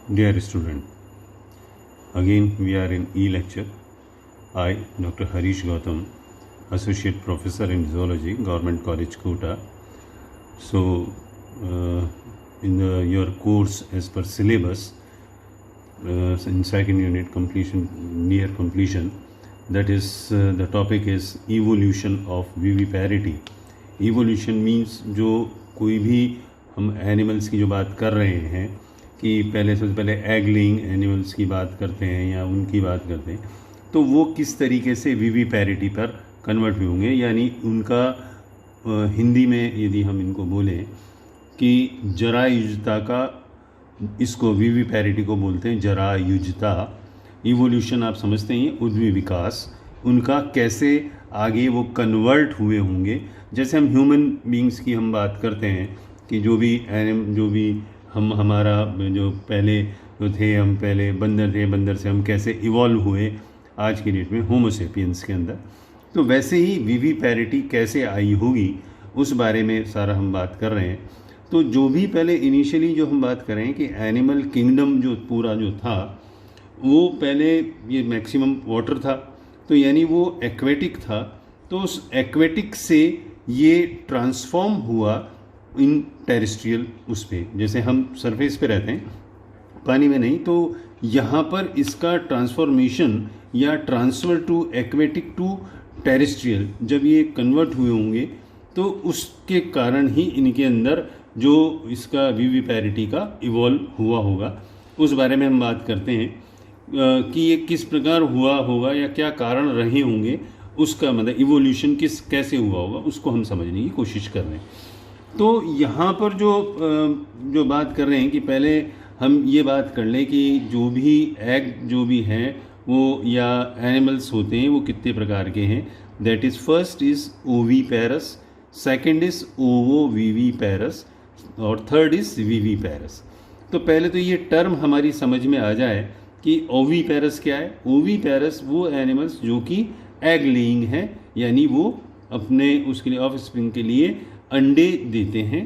Dear student, again we are in E-lecture. I, Dr. Harish Gautam, Associate Professor in Zoology, Government College, Kota. So, in your course as per syllabus, in second unit completion, near completion, that is the topic is evolution of viviparity. Evolution means जो कोई भी हम animals की जो बात कर रहे हैं कि पहले सबसे पहले एग लेइंग एनिमल्स की बात करते हैं या उनकी बात करते हैं, तो वो किस तरीके से विविपैरिटी पर कन्वर्ट हुए होंगे, यानी उनका हिंदी में यदि हम इनको बोलें कि जरायुजता का, इसको विविपैरिटी को बोलते हैं जरायुजता। इवोल्यूशन आप समझते हैं, उद्वी विकास, उनका कैसे आगे वो कन्वर्ट हुए होंगे। जैसे हम ह्यूमन बीइंग्स की हम बात करते हैं कि जो भी हम हमारा जो पहले जो थे, हम पहले बंदर थे, बंदर से हम कैसे इवॉल्व हुए आज की डेट में होमोसेपियंस के अंदर, तो वैसे ही विविपैरिटी कैसे आई होगी उस बारे में सारा हम बात कर रहे हैं। तो जो भी पहले इनिशियली जो हम बात कर रहे हैं कि एनिमल किंगडम जो पूरा जो था वो पहले ये मैक्सिमम वाटर था, तो यानी वो एक्वेटिक था। तो उस एक्वेटिक से ये ट्रांसफॉर्म हुआ इन टेरेस्ट्रियल उस पे, जैसे हम सरफेस पे रहते हैं पानी में नहीं, तो यहाँ पर इसका ट्रांसफॉर्मेशन या transfer to aquatic to terrestrial जब ये कन्वर्ट हुए होंगे तो उसके कारण ही इनके अंदर जो इसका विविपैरिटी का इवॉल्व हुआ होगा, उस बारे में हम बात करते हैं कि ये किस प्रकार हुआ होगा या क्या कारण रहे होंगे, उसका मतलब इवोल्यूशन कैसे हुआ होगा उसको हम समझने की कोशिश कर रहे हैं। तो यहाँ पर जो बात कर रहे हैं कि पहले हम ये बात कर लें कि जो भी एग जो भी हैं वो या एनिमल्स होते हैं वो कितने प्रकार के हैं। That is first is oviparous, second is ovoviviparous और थर्ड इज़ विविपैरस। तो पहले तो ये टर्म हमारी समझ में आ जाए कि ओवीपैरस क्या है। ओवीपैरस वो एनिमल्स जो कि एग लेइंग है, यानी वो अपने उसके लिए ऑफस्प्रिंग के लिए अंडे देते हैं।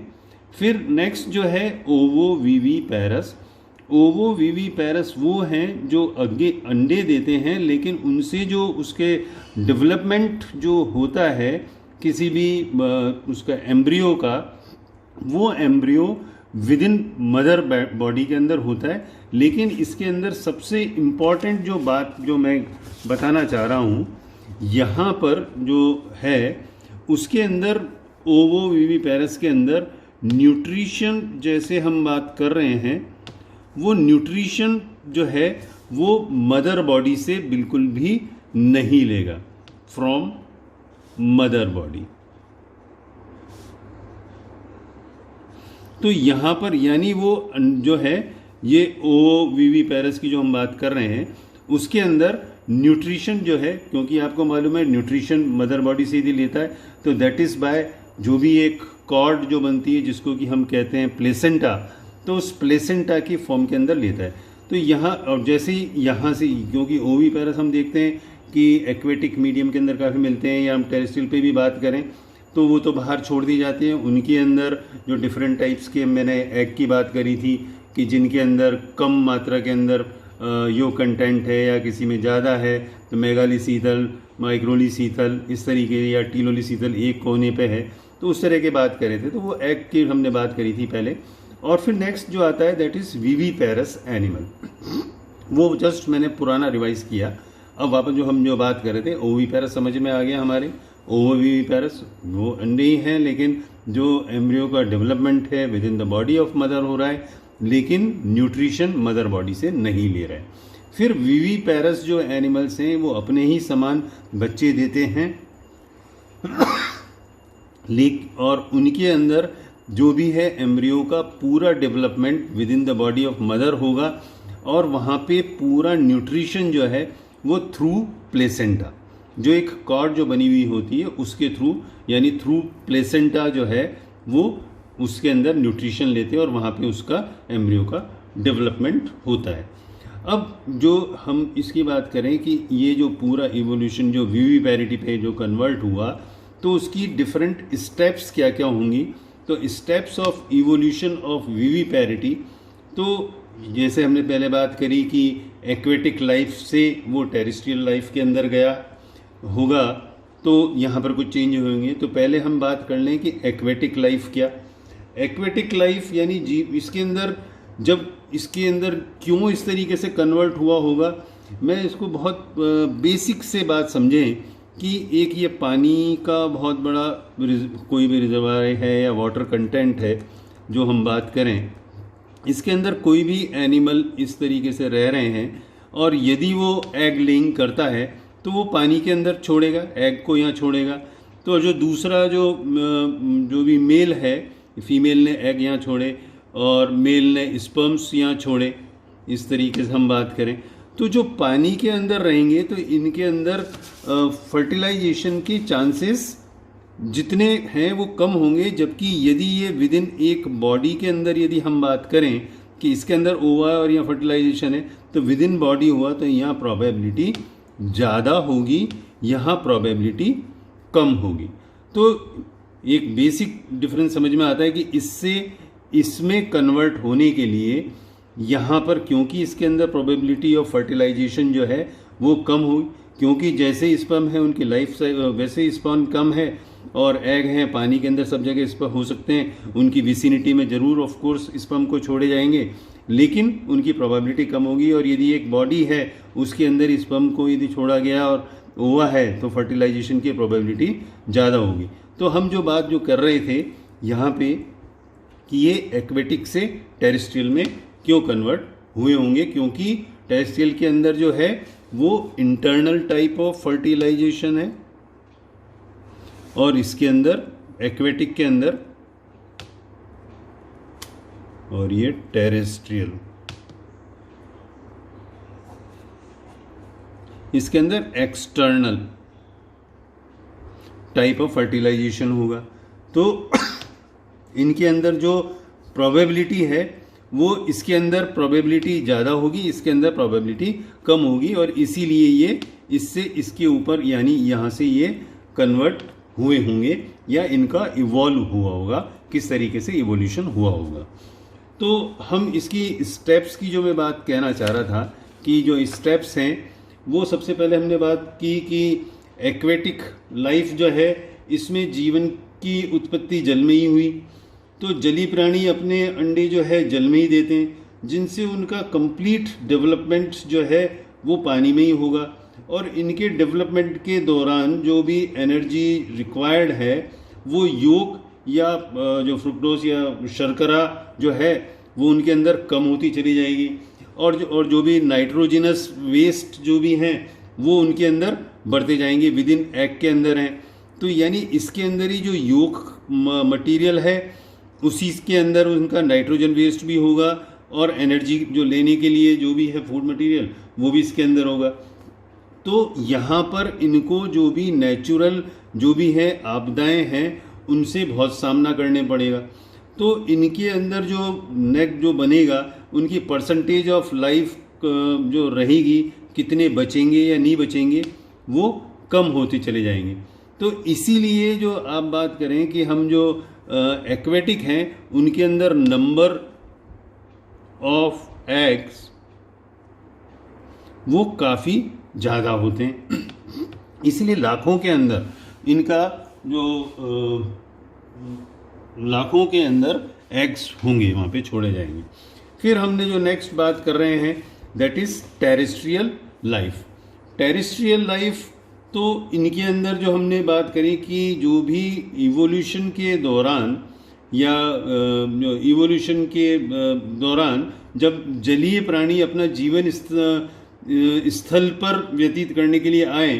फिर नेक्स्ट जो है ओवोविविपैरस। ओवोविविपैरस वो हैं जो आगे अंडे देते हैं, लेकिन उनसे जो उसके डेवलपमेंट जो होता है किसी भी उसका एम्ब्रियो का, वो embryo with in mother body के अंदर होता है। लेकिन इसके अंदर सबसे इम्पॉर्टेंट जो बात जो मैं बताना चाह रहा हूँ यहाँ पर जो है, उसके अंदर ओवोविविपैरस के अंदर न्यूट्रिशन जैसे हम बात कर रहे हैं, वो न्यूट्रिशन जो है वो मदर बॉडी से बिल्कुल भी नहीं लेगा, फ्रॉम मदर बॉडी। तो यहाँ पर यानी वो जो है ये ओविविपैरस की जो हम बात कर रहे हैं उसके अंदर न्यूट्रिशन जो है, क्योंकि आपको मालूम है न्यूट्रिशन मदर बॉडी से ही लेता है, तो दैट इज़ बाय जो भी एक कॉर्ड जो बनती है जिसको कि हम कहते हैं प्लेसेंटा, तो उस प्लेसेंटा की फॉर्म के अंदर लेता है। तो यहाँ और जैसे ही यहाँ से, क्योंकि ओविपैरस हम देखते हैं कि एक्वेटिक मीडियम के अंदर काफ़ी मिलते हैं, या हम टेरेस्ट्रियल पे भी बात करें तो वो तो बाहर छोड़ दी जाती हैं। उनके अंदर जो डिफरेंट टाइप्स के, मैंने एग की बात करी थी कि जिनके अंदर कम मात्रा के अंदर यो कंटेंट है या किसी में ज़्यादा है, तो मेगालीसीथल, माइक्रोलीसीथल इस तरीके, या टीलोलीसीथल एक कोने पे है, तो उस तरह की बात करे थे। तो वो एग की हमने बात करी थी पहले। और फिर नेक्स्ट जो आता है दैट इज़ विविपैरस एनिमल। वो जस्ट मैंने पुराना रिवाइज किया। अब वापस जो हम जो बात कर रहे थे ओविपैरस समझ में आ गया हमारे। ओविविपैरस वो अंडे ही हैं, लेकिन जो एम्ब्रियो का डेवलपमेंट है with in the body of mother हो रहा है, लेकिन न्यूट्रिशन मदर बॉडी से नहीं ले रहा है। फिर विविपैरस जो एनिमल्स हैं वो अपने ही समान बच्चे देते हैं और उनके अंदर जो भी है एम्ब्रियो का पूरा development with in the body of mother होगा, और वहाँ पे पूरा न्यूट्रिशन जो है वो थ्रू प्लेसेंटा, जो एक कॉर्ड जो बनी हुई होती है उसके थ्रू, यानी थ्रू प्लेसेंटा जो है वो उसके अंदर न्यूट्रिशन लेते हैं और वहाँ पे उसका एम्ब्रियो का डेवलपमेंट होता है। अब जो हम इसकी बात करें कि ये जो पूरा इवोल्यूशन जो विविपैरिटी पे जो कन्वर्ट हुआ, तो उसकी डिफरेंट स्टेप्स क्या क्या होंगी। तो स्टेप्स ऑफ इवोल्यूशन ऑफ विविपैरिटी, तो जैसे हमने पहले बात करी कि एक्वेटिक लाइफ से वो टेरेस्ट्रियल लाइफ के अंदर गया होगा, तो यहाँ पर कुछ चेंज होंगे। तो पहले हम बात कर लें कि एक्वेटिक लाइफ क्या। एक्वेटिक लाइफ यानी जीव, इसके अंदर जब इसके अंदर क्यों इस तरीके से कन्वर्ट हुआ होगा, मैं इसको बहुत बेसिक से बात समझें कि एक ये पानी का बहुत बड़ा कोई भी रिजर्वायर है या वाटर कंटेंट है जो हम बात करें, इसके अंदर कोई भी एनिमल इस तरीके से रह रहे हैं और यदि वो एग लेइंग करता है तो वो पानी के अंदर छोड़ेगा, एग को यहाँ छोड़ेगा। तो जो दूसरा जो भी मेल है, फीमेल ने एग यहाँ छोड़े और मेल ने स्पर्म्स यहाँ छोड़े, इस तरीके से हम बात करें तो जो पानी के अंदर रहेंगे तो इनके अंदर फर्टिलाइजेशन के चांसेस जितने हैं वो कम होंगे। जबकि यदि ये विद इन एक बॉडी के अंदर यदि हम बात करें कि इसके अंदर ओवा और यहाँ फर्टिलाइजेशन है तो विद इन बॉडी हुआ तो यहाँ प्रोबेबिलिटी ज़्यादा होगी, यहाँ प्रोबेबिलिटी कम होगी। तो एक बेसिक डिफरेंस समझ में आता है कि इससे इसमें कन्वर्ट होने के लिए यहाँ पर, क्योंकि इसके अंदर प्रोबेबिलिटी ऑफ फर्टिलाइजेशन जो है वो कम हुई, क्योंकि जैसे स्पर्म है उनकी लाइफ वैसे स्पर्म कम है और एग हैं पानी के अंदर सब जगह स्पर्म हो सकते हैं, उनकी विसिनिटी में ज़रूर ऑफ कोर्स स्पर्म को छोड़े जाएंगे, लेकिन उनकी प्रोबेबिलिटी कम होगी। और यदि एक बॉडी है उसके अंदर स्पर्म को यदि छोड़ा गया और ओवा है तो फर्टिलाइजेशन की प्रोबेबिलिटी ज़्यादा होगी। तो हम जो बात जो कर रहे थे यहाँ पे कि ये एक्वेटिक से टेरेस्ट्रियल में क्यों कन्वर्ट हुए होंगे, क्योंकि टेरेस्ट्रियल के अंदर जो है वो इंटरनल टाइप ऑफ फर्टिलाइजेशन है और इसके अंदर एक्वेटिक के अंदर, और ये टेरेस्ट्रियल, इसके अंदर एक्सटर्नल टाइप ऑफ फर्टिलाइजेशन होगा। तो इनके अंदर जो प्रोबेबिलिटी है वो इसके अंदर प्रोबेबिलिटी ज़्यादा होगी, इसके अंदर प्रोबेबिलिटी कम होगी, और इसीलिए ये इससे इसके ऊपर यानी यहाँ से ये कन्वर्ट हुए होंगे या इनका इवॉल्व हुआ होगा, किस तरीके से इवोल्यूशन हुआ होगा। तो हम इसकी स्टेप्स की जो मैं बात कहना चाह रहा था कि जो स्टेप्स हैं वो सबसे पहले हमने बात की कि एक्वेटिक लाइफ जो है इसमें जीवन की उत्पत्ति जल में ही हुई। तो जलीय प्राणी अपने अंडे जो है जल में ही देते हैं, जिनसे उनका कंप्लीट डेवलपमेंट जो है वो पानी में ही होगा, और इनके डेवलपमेंट के दौरान जो भी एनर्जी रिक्वायर्ड है वो योग या जो फ्रुक्टोज या शर्करा जो है वो उनके अंदर कम होती चली जाएगी, और जो भी नाइट्रोजिनस वेस्ट जो भी हैं वो उनके अंदर बढ़ते जाएंगे, विद इन एग के अंदर हैं। तो यानी इसके अंदर ही जो योग मटेरियल है उसी के अंदर उनका नाइट्रोजन वेस्ट भी होगा, और एनर्जी जो लेने के लिए जो भी है फूड मटेरियल वो भी इसके अंदर होगा। तो यहाँ पर इनको जो भी नेचुरल जो भी है आपदाएं हैं उनसे बहुत सामना करने पड़ेगा। तो इनके अंदर जो नेक जो बनेगा उनकी परसेंटेज ऑफ लाइफ जो रहेगी, कितने बचेंगे या नहीं बचेंगे, वो कम होते चले जाएंगे। तो इसीलिए जो आप बात करें कि हम जो एक्वेटिक हैं उनके अंदर नंबर ऑफ एग्स वो काफ़ी ज़्यादा होते हैं, इसलिए लाखों के अंदर इनका जो लाखों के अंदर एग्स होंगे वहाँ पे छोड़े जाएंगे। फिर हमने जो नेक्स्ट बात कर रहे हैं that is terrestrial life. Terrestrial life तो इनके अंदर जो हमने बात करी कि जो भी इवोल्यूशन के दौरान या इवोल्यूशन के दौरान जब जलीय प्राणी अपना जीवन स्थल पर व्यतीत करने के लिए आए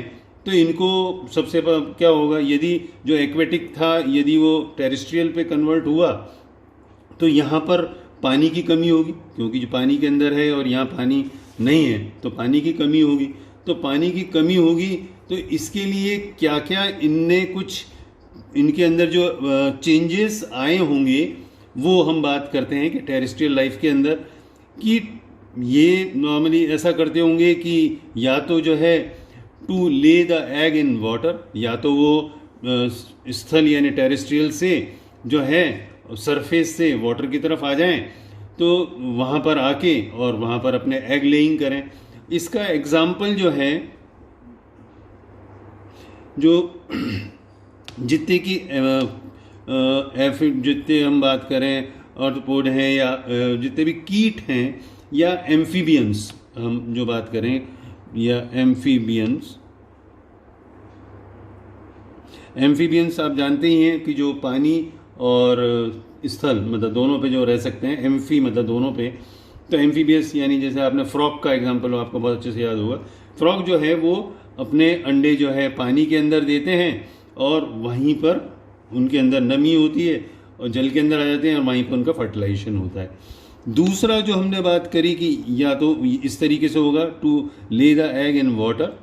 तो इनको सबसे क्या होगा, यदि जो एक्वेटिक था यदि वो टेरेस्ट्रियल पे कन्वर्ट हुआ तो यहाँ पर पानी की कमी होगी, क्योंकि जो पानी के अंदर है और यहाँ पानी नहीं है तो पानी की कमी होगी। तो पानी की कमी होगी तो इसके लिए क्या क्या इनने कुछ इनके अंदर जो चेंजेस आए होंगे वो हम बात करते हैं कि टेरेस्ट्रियल लाइफ के अंदर कि ये नॉर्मली ऐसा करते होंगे कि या तो जो है टू ले द एग इन वाटर, या तो वो स्थल यानी टेरेस्ट्रियल से जो है सरफेस से वाटर की तरफ आ जाएं। तो तो वहाँ पर आके और वहाँ पर अपने एग लेइंग करें। इसका एग्जाम्पल जो है, जो जितने की जितने हम बात करें ऑर्थोपोड हैं या जितने भी कीट हैं या एम्फीबियंस हम जो बात करें, या एम्फीबियंस आप जानते ही हैं कि जो पानी और स्थल मतलब दोनों पे जो रह सकते हैं, एम्फी मतलब दोनों पे। तो एम्फीबियस यानी जैसे आपने फ्रॉग का एग्जांपल आपको बहुत अच्छे से याद होगा। फ्रॉग जो है वो अपने अंडे जो है पानी के अंदर देते हैं और वहीं पर उनके अंदर नमी होती है और जल के अंदर आ जाते हैं और वहीं पर उनका फर्टिलाइजेशन होता है। दूसरा जो हमने बात करी कि या तो इस तरीके से होगा टू ले द एग इन वाटर।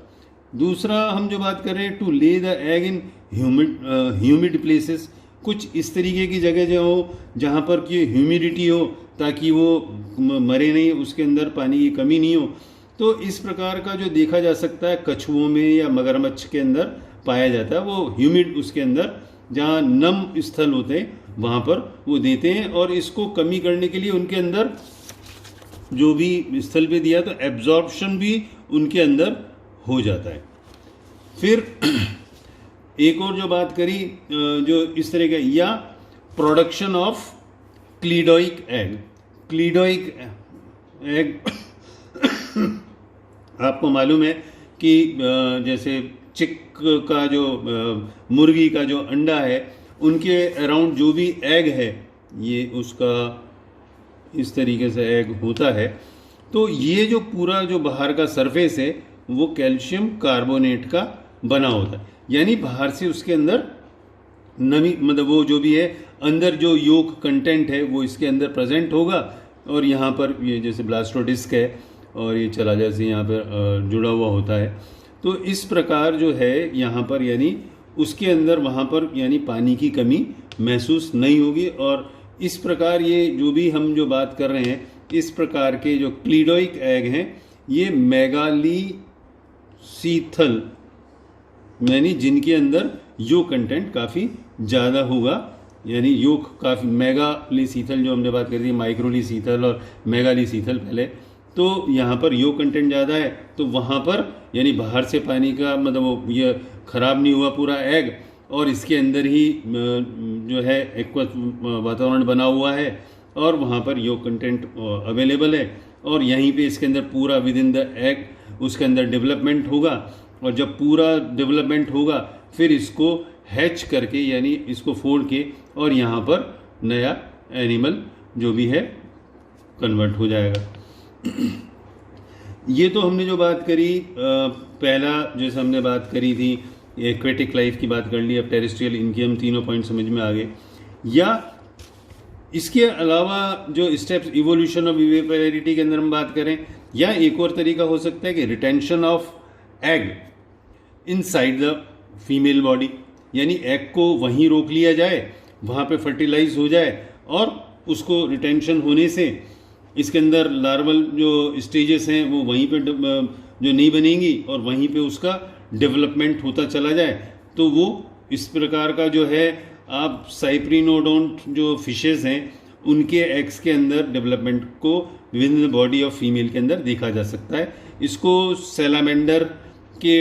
दूसरा हम जो बात कर रहे हैं टू ले the egg in humid places, कुछ इस तरीके की जगह जो हो जहाँ पर कि ह्यूमिडिटी हो ताकि वो मरे नहीं, उसके अंदर पानी की कमी नहीं हो। तो इस प्रकार का जो देखा जा सकता है कछुओं में या मगरमच्छ के अंदर पाया जाता है, वो ह्यूमिड उसके अंदर जहाँ नम स्थल होते हैं वहाँ पर वो देते हैं। और इसको कमी करने के लिए उनके अंदर जो भी स्थल पे दिया तो एब्जॉर्प्शन भी उनके अंदर हो जाता है। फिर एक और जो बात करी जो इस तरह का, या प्रोडक्शन ऑफ क्लीडोइक एग। क्लीडोइक एग आपको मालूम है कि जैसे चिक का जो मुर्गी का जो अंडा है उनके अराउंड जो भी एग है ये उसका इस तरीके से एग होता है। तो ये जो पूरा जो बाहर का सरफेस है वो कैल्शियम कार्बोनेट का बना होता है, यानी बाहर से उसके अंदर नमी मतलब वो जो भी है अंदर जो योक कंटेंट है वो इसके अंदर प्रेजेंट होगा। और यहाँ पर ये जैसे ब्लास्टोडिस्क है और ये चला जैसे यहाँ पर जुड़ा हुआ होता है। तो इस प्रकार जो है यहाँ पर यानी उसके अंदर वहाँ पर यानी पानी की कमी महसूस नहीं होगी। और इस प्रकार ये जो भी हम जो बात कर रहे हैं इस प्रकार के जो क्लीडोइक एग हैं ये मेगालीसीथल यानी जिनके अंदर योक कंटेंट काफ़ी ज़्यादा होगा, यानी योक काफ़ी मेगालीसीथल जो हमने बात करी थी, माइक्रोलीसीथल और मेगालीसीथल पहले। तो यहाँ पर योक कंटेंट ज़्यादा है तो वहाँ पर यानी बाहर से पानी का मतलब वो ये ख़राब नहीं हुआ पूरा एग और इसके अंदर ही जो है एक्वस वातावरण बना हुआ है और वहाँ पर योक कंटेंट अवेलेबल है और यहीं पे इसके अंदर पूरा विद इन द एग उसके अंदर डेवलपमेंट होगा। और जब पूरा डेवलपमेंट होगा फिर इसको हैच करके यानी इसको फोड़ के और यहाँ पर नया एनिमल जो भी है कन्वर्ट हो जाएगा। ये तो हमने जो बात करी पहला जैसे हमने बात करी थी एक्वेटिक लाइफ की बात कर ली। अब टेरेस्ट्रियल इनके हम तीनों पॉइंट समझ में आ गए। या इसके अलावा जो स्टेप्स इवोल्यूशन ऑफ विविपेरिटी के अंदर हम बात करें, या एक और तरीका हो सकता है कि retention of egg inside the female body, यानी एग को वहीं रोक लिया जाए, वहाँ पे फर्टिलाइज हो जाए और उसको रिटेंशन होने से इसके अंदर लार्वल जो स्टेजेस हैं वो वहीं पे जो नहीं बनेंगी और वहीं पे उसका डेवलपमेंट होता चला जाए। तो वो इस प्रकार का जो है आप साइप्रिनोडोंट जो फिशेस हैं उनके एग्स के अंदर डेवलपमेंट को with in the body of female के अंदर देखा जा सकता है। इसको सैलामेंडर के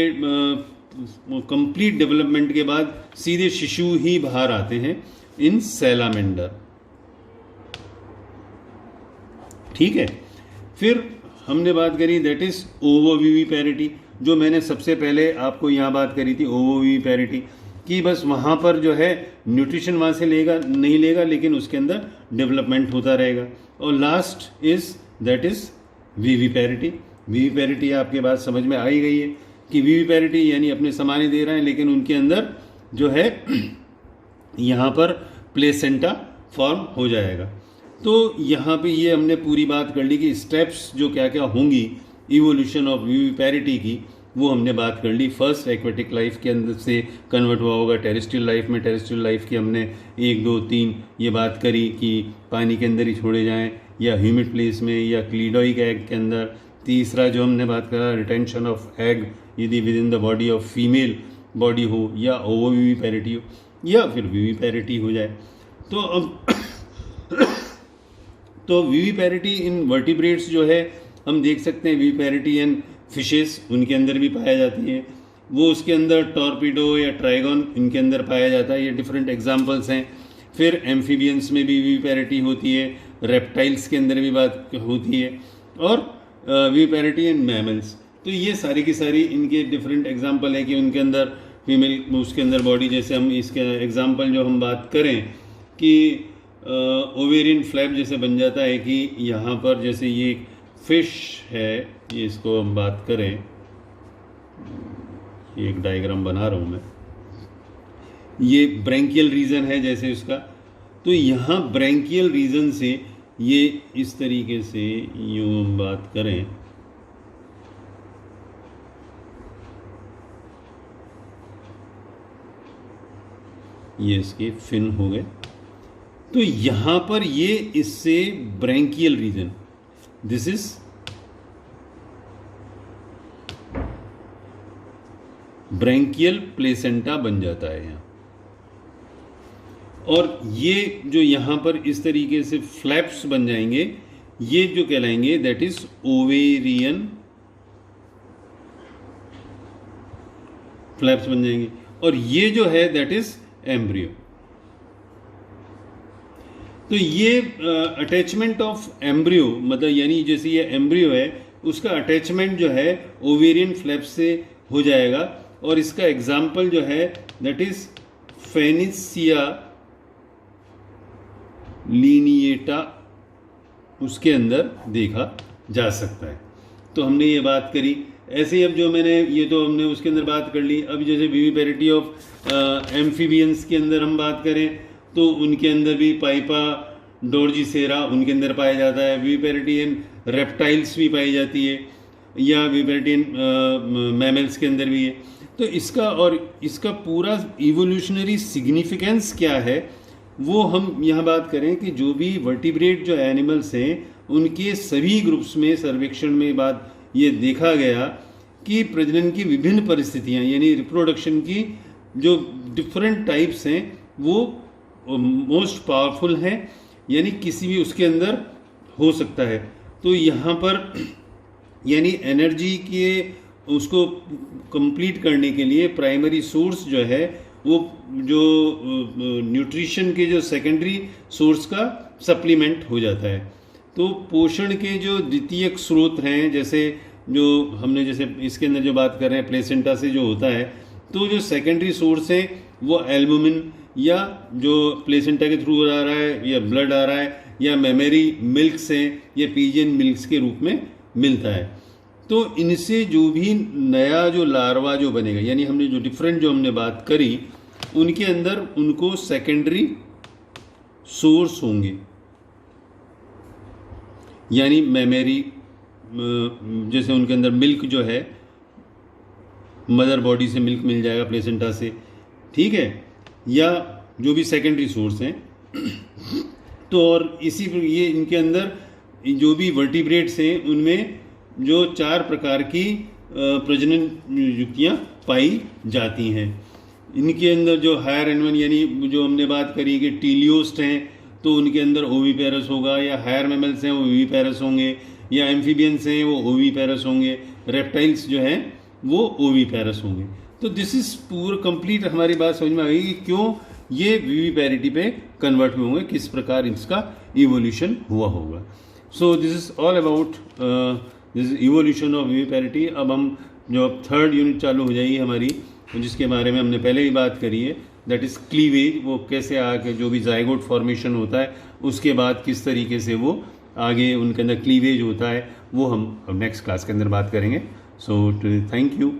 कंप्लीट डेवलपमेंट के बाद सीधे शिशु ही बाहर आते हैं इन सैलामेंडर। ठीक है, फिर हमने बात करी दैट इज ओवोविविपेरिटी, जो मैंने सबसे पहले आपको यहाँ बात करी थी ओवोविविपेरिटी कि बस वहाँ पर जो है न्यूट्रिशन वहाँ से लेगा नहीं लेगा लेकिन उसके अंदर डेवलपमेंट होता रहेगा। और लास्ट इज दैट इज विविपेरिटी। विविपेरिटी आपके बात समझ में आ ही गई है कि विविपेरिटी यानी अपने समाने दे रहे हैं लेकिन उनके अंदर जो है यहाँ पर प्लेसेंटा फॉर्म हो जाएगा। तो यहाँ पे ये हमने पूरी बात कर ली कि स्टेप्स जो क्या क्या होंगी इवोल्यूशन ऑफ विविपेरिटी की वो हमने बात कर ली। फर्स्ट एक्वेटिक लाइफ के अंदर से कन्वर्ट हुआ होगा टेरेस्ट्रियल लाइफ में। टेरेस्ट्रियल लाइफ की हमने 1 2 3 ये बात करी कि पानी के अंदर ही छोड़े जाएं या ह्यूमिड प्लेस में या क्लीडोइक एग के अंदर। तीसरा जो हमने बात करा रिटेंशन ऑफ एग यदि with in the body of female body हो या ओवोविविपेरिटी हो या फिर विविपेरिटी हो जाए। तो अब तो विविपैरिटी इन वर्टिब्रेट्स जो है हम देख सकते हैं, विविपैरिटी इन फिशेस उनके अंदर भी पाया जाती है, वो उसके अंदर टॉर्पीडो या ट्राइगन इनके अंदर पाया जाता है, ये डिफरेंट एग्जांपल्स हैं। फिर एम्फीबियंस में भी विविपैरिटी होती है, रेप्टाइल्स के अंदर भी बात होती है, और विविपैरिटी इन मैमल्स। तो ये सारी की सारी इनके डिफरेंट एग्जांपल है कि उनके अंदर फीमेल उसके अंदर बॉडी, जैसे हम इसके एग्जांपल जो हम बात करें कि ओवेरियन फ्लैप जैसे बन जाता है कि यहाँ पर जैसे ये फिश है, ये इसको हम बात करें, ये एक डायग्राम बना रहा हूँ मैं, ये ब्रैंकियल रीजन है जैसे उसका, तो यहाँ ब्रैंकियल रीजन से ये इस तरीके से यूँ हम बात करें, ये इसके फिन हो गए, तो यहाँ पर ये इससे branchial region, this is branchial placenta बन जाता है यहाँ। और ये जो यहाँ पर इस तरीके से फ्लैप्स बन जाएंगे, ये जो कहलाएंगे दैट इज ओवेरियन फ्लैप्स बन जाएंगे, और ये जो है दैट इज एम्ब्रियो। तो ये अटैचमेंट ऑफ एम्ब्रियो, मतलब यानी जैसे ये एम्ब्रियो है उसका अटैचमेंट जो है ओवेरियन फ्लैप से हो जाएगा, और इसका एग्जाम्पल जो है दैट इज फेनिसिया लीनिएटा उसके अंदर देखा जा सकता है। तो हमने ये बात करी, ऐसे ही अब जो मैंने ये तो हमने उसके अंदर बात कर ली। अब जैसे विविपैरिटी ऑफ एम्फीबियंस के अंदर हम बात करें तो उनके अंदर भी पाइपा डोर्जिसेरा उनके अंदर पाया जाता है, विविपैरिटी इन रेप्टाइल्स भी पाई जाती है, या विविपैरिटी इन मैमल्स के अंदर भी है। तो इसका पूरा इवोल्यूशनरी सिग्निफिकेंस क्या है वो हम यहाँ बात करें कि जो भी वर्टिब्रेट जो एनिमल्स हैं उनके सभी ग्रुप्स में सर्वेक्षण में बात ये देखा गया कि प्रजनन की विभिन्न परिस्थितियाँ यानी रिप्रोडक्शन की जो डिफरेंट टाइप्स हैं वो मोस्ट पावरफुल हैं, यानी किसी भी उसके अंदर हो सकता है। तो यहाँ पर यानी एनर्जी के उसको कंप्लीट करने के लिए प्राइमरी सोर्स जो है वो जो न्यूट्रिशन के जो सेकेंडरी सोर्स का सप्लीमेंट हो जाता है। तो पोषण के जो द्वितीयक स्रोत हैं, जैसे जो हमने जैसे इसके अंदर जो बात कर रहे हैं प्लेसेंटा से जो होता है, तो जो सेकेंडरी सोर्स है वो एल्बुमिन या जो प्लेसेंटा के थ्रू आ रहा है या ब्लड आ रहा है या मेमरी मिल्क से या पीजियन मिल्क के रूप में मिलता है। तो इनसे जो भी नया जो लार्वा जो बनेगा, यानी हमने जो डिफरेंट जो हमने बात करी उनके अंदर उनको सेकेंडरी सोर्स होंगे, यानी मेमरी जैसे उनके अंदर मिल्क जो है मदर बॉडी से मिल्क मिल जाएगा प्लेसेंटा से, ठीक है, या जो भी सेकेंडरी सोर्स हैं। तो और इसी ये इनके अंदर जो भी वर्टिब्रेट्स हैं उनमें जो 4 प्रकार की प्रजनन युक्तियाँ पाई जाती हैं। इनके अंदर जो हायर एनिमल यानी जो हमने बात करी कि टीलियोस्ट हैं तो उनके अंदर ओवीपेरस होगा, या हायर मैमल्स हैं वो ओवीपेरस होंगे, या एम्फीबियंस हैं वो ओवीपेरस होंगे, रेप्टाइल्स जो हैं वो ओवीपेरस होंगे। तो दिस इज पूरा कंप्लीट हमारी बात समझ में आ गई कि क्यों ये विविपैरिटी पे कन्वर्ट हुए होंगे, किस प्रकार इसका इवोल्यूशन हुआ होगा। So this is all about this evolution of viviparity. अब हम जो 3rd यूनिट चालू हो जाएगी हमारी, जिसके बारे में हमने पहले ही बात करी है, दैट इज़ क्लीवेज। वो कैसे आके जो भी जाइगोट फॉर्मेशन होता है उसके बाद किस तरीके से वो आगे उनके अंदर क्लीवेज होता है वो हम नेक्स्ट क्लास के अंदर बात करेंगे। So thank you.